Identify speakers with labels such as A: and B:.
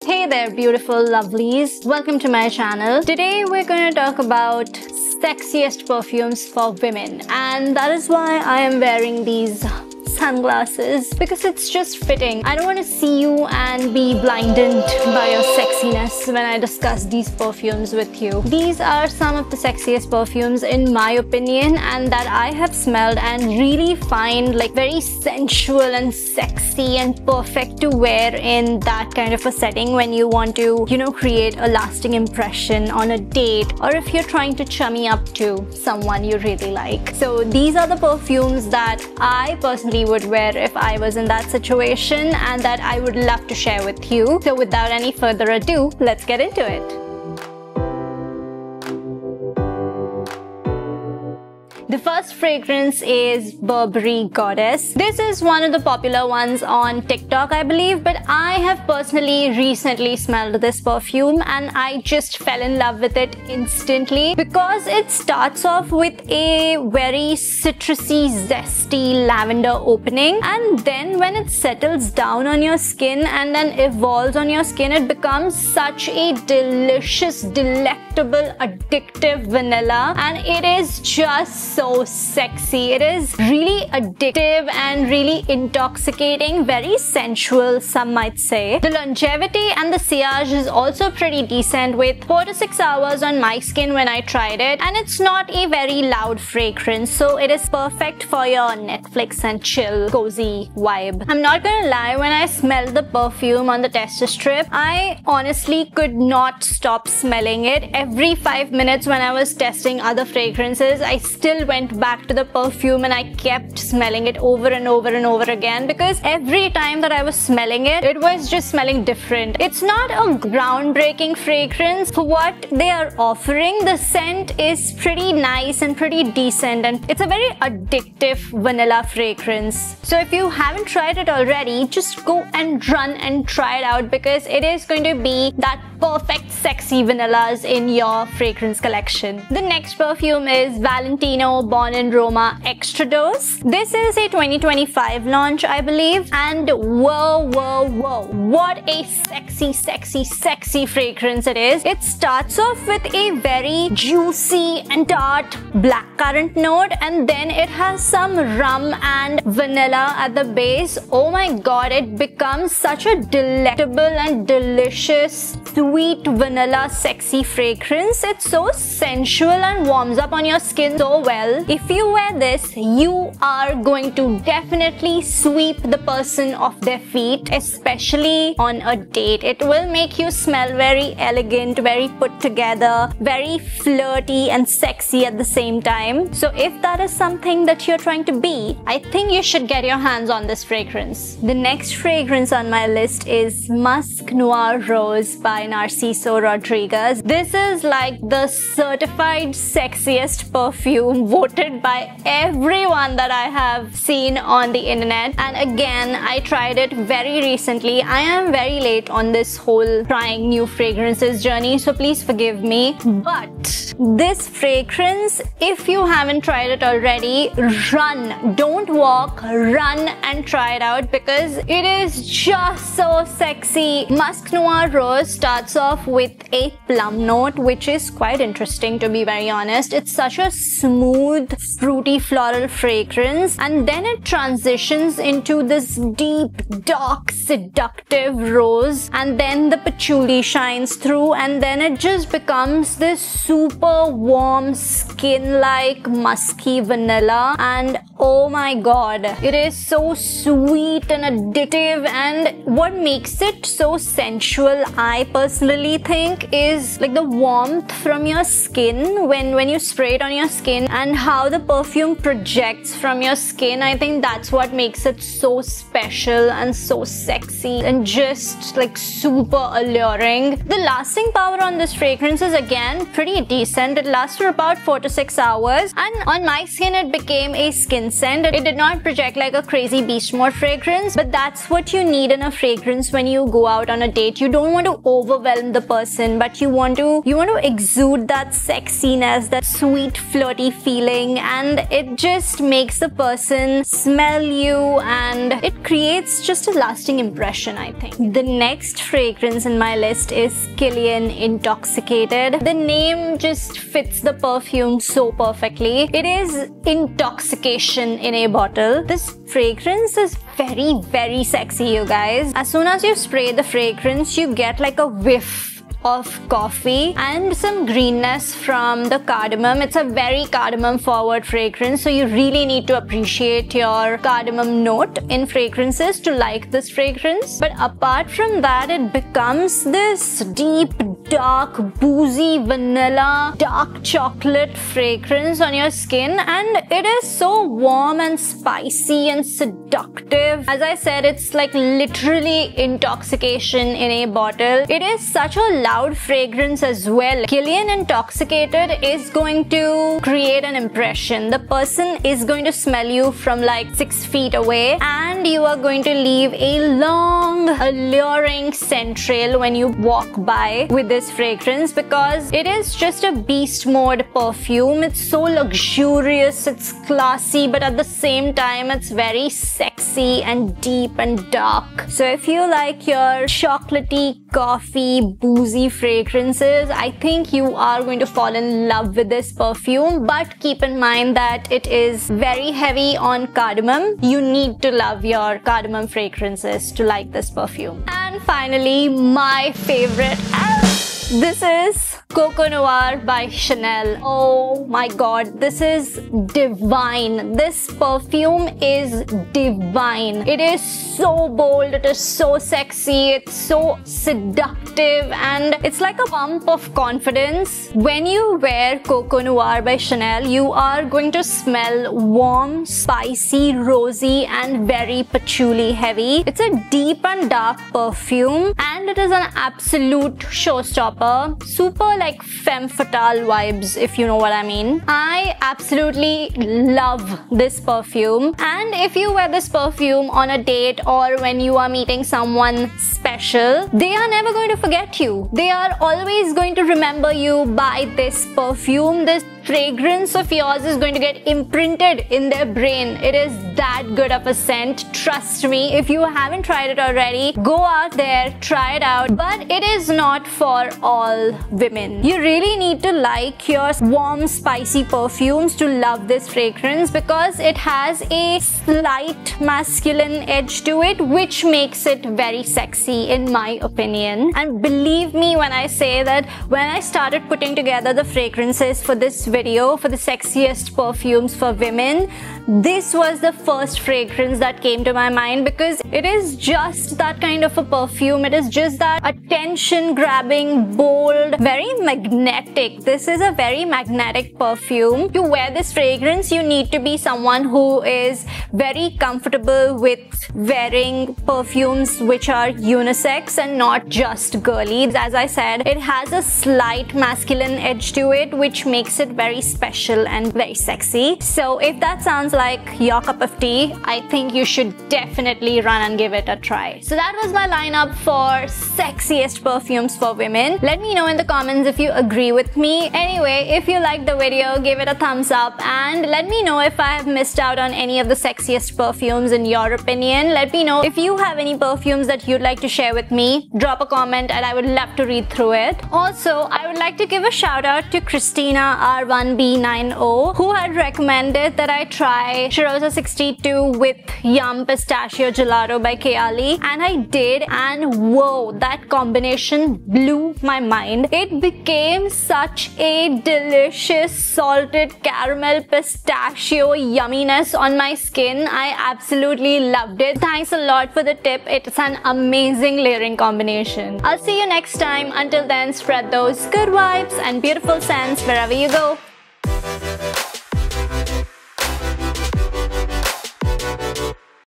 A: Hey there, beautiful lovelies. Welcome to my channel. Today we're going to talk about sexiest perfumes for women, and that is why I am wearing these sunglasses, because it's just fitting. I don't want to see you and be blinded by your sexiness when I discuss these perfumes with you. These are some of the sexiest perfumes in my opinion, and that I have smelled and really find like very sensual and sexy and perfect to wear in that kind of a setting when you want to, create a lasting impression on a date, or if you're trying to chummy up to someone you really like. So these are the perfumes that I personally would wear if I was in that situation, and that I would love to share with you. So without any further ado, let's get into it. The first fragrance is Burberry Goddess. This is one of the popular ones on TikTok, I believe, but I have personally recently smelled this perfume and I just fell in love with it instantly, because it starts off with a very citrusy, zesty lavender opening, and then when it settles down on your skin and then evolves on your skin, it becomes such a delicious, delectable, addictive vanilla, and it is just so sexy. It is really addictive and really intoxicating, very sensual, some might say. The longevity and the sillage is also pretty decent, with 4 to 6 hours on my skin when I tried it, and it's not a very loud fragrance, so it is perfect for your Netflix and chill, cozy vibe. I'm not gonna lie, when I smelled the perfume on the tester strip, I honestly could not stop smelling it. Every 5 minutes when I was testing other fragrances, I still went back to the perfume and I kept smelling it over and over and over again, because every time that I was smelling it, it was just smelling different. It's not a groundbreaking fragrance. For what they are offering, the scent is pretty nice and pretty decent, and it's a very addictive vanilla fragrance. So if you haven't tried it already, just go and run and try it out, because it is going to be that perfect sexy vanillas in your fragrance collection. The next perfume is Valentino Born in Roma Extra Dose. This is a 2025 launch, I believe, and whoa, what a sexy fragrance it is. It starts off with a very juicy and tart blackcurrant note, and then it has some rum and vanilla at the base. Oh my god, it becomes such a delectable and delicious sweet vanilla sexy fragrance. It's so sensual and warms up on your skin so well. If you wear this, you are going to definitely sweep the person off their feet, especially on a date. It will make you smell very elegant, very put together, very flirty and sexy at the same time. So if that is something that you're trying to be, I think you should get your hands on this fragrance. The next fragrance on my list is Musk Noir Rose by Narciso Rodriguez. This is like the certified sexiest perfume voted by everyone that I have seen on the internet, and again, I tried it very recently. I am very late on this whole trying new fragrances journey, so please forgive me, but this fragrance, if you haven't tried it already, run, don't walk, run and try it out, because it is just so sexy. Musk Noir Rose starts off with a plum note, which is quite interesting, to be very honest. It's such a smooth, fruity floral fragrance, and then it transitions into this deep, dark, seductive rose, and then the patchouli shines through, and then it just becomes this super warm, skin-like, musky vanilla, and oh my god, it is so sweet and addictive. And what makes it so sensual, I personally think, is like the warmth from your skin when you spray it on your skin, and how the perfume projects from your skin. I think that's what makes it so special and so sexy and just like super alluring. The lasting power on this fragrance is again pretty decent. It lasts for about 4 to 6 hours, and on my skin it became a skin plain scent. It did not project like a crazy beast mode fragrance, but that's what you need in a fragrance when you go out on a date. You don't want to overwhelm the person, but you want to exude that sexiness, that sweet flirty feeling, and it just makes the person smell you and it creates just a lasting impression, I think. The next fragrance in my list is Kilian Intoxicated. The name just fits the perfume so perfectly. It is intoxication in a bottle. This fragrance is very, very sexy, you guys. As soon as you spray the fragrance, you get like a whiff of coffee and some greenness from the cardamom. It's a very cardamom forward fragrance, so you really need to appreciate your cardamom note in fragrances to like this fragrance. But apart from that, it becomes this deep, dark, boozy, vanilla, dark chocolate fragrance on your skin, and it is so warm and spicy and seductive. As I said, it's like literally intoxication in a bottle. It is such a loud fragrance as well. Kilian Intoxicated is going to create an impression. The person is going to smell you from like 6 feet away, and you are going to leave a long, alluring scent trail when you walk by with this fragrance, because it is just a beast mode perfume. It's so luxurious, it's classy, but at the same time it's very sexy and deep and dark. So if you like your chocolatey, coffee, boozy fragrances, I think you are going to fall in love with this perfume. But keep in mind that it is very heavy on cardamom. You need to love your cardamom fragrances to like this perfume. And finally, my favorite, this is Coco Noir by Chanel. Oh my god, this is divine. This perfume is divine. It is so bold, it is so sexy, it's so seductive, and it's like a pump of confidence. When you wear Coco Noir by Chanel, you are going to smell warm, spicy, rosy, and very patchouli heavy. It's a deep and dark perfume, and it is an absolute showstopper. Super like femme fatale vibes, if you know what I mean. I absolutely love this perfume, and if you wear this perfume on a date or when you are meeting someone special, they are never going to forget you. They are always going to remember you by this perfume. This fragrance of yours is going to get imprinted in their brain. It is that good of a scent. Trust me, if you haven't tried it already, go out there, try it out. But it is not for all women. You really need to like your warm, spicy perfumes to love this fragrance, because it has a slight masculine edge to it, which makes it very sexy in my opinion. And believe me when I say that when I started putting together the fragrances for this video, for the sexiest perfumes for women, this was the first fragrance that came to my mind, because it is just that kind of a perfume. It is just that attention grabbing, bold, very magnetic. This is a very magnetic perfume. To wear this fragrance, you need to be someone who is very comfortable with wearing perfumes which are unisex and not just girly. As I said, it has a slight masculine edge to it, which makes it very special and very sexy. So if that sounds like your cup of tea, I think you should definitely run and give it a try. So that was my lineup for sexiest perfumes for women. Let me know in the comments if you agree with me. Anyway, if you liked the video, give it a thumbs up, and let me know if I have missed out on any of the sexiest perfumes in your opinion. Let me know if you have any perfumes that you'd like to share with me. Drop a comment and I would love to read through it. Also, I would like to give a shout out to Christina R1B90, who had recommended that I try Cheirosa 62 with Yum Pistachio Gelato by Kayali, and I did, and whoa, that combination blew my mind. It became such a delicious salted caramel pistachio yumminess on my skin. I absolutely loved it. Thanks a lot for the tip. It's an amazing layering combination. I'll see you next time. Until then, spread those good vibes and beautiful scents wherever you go.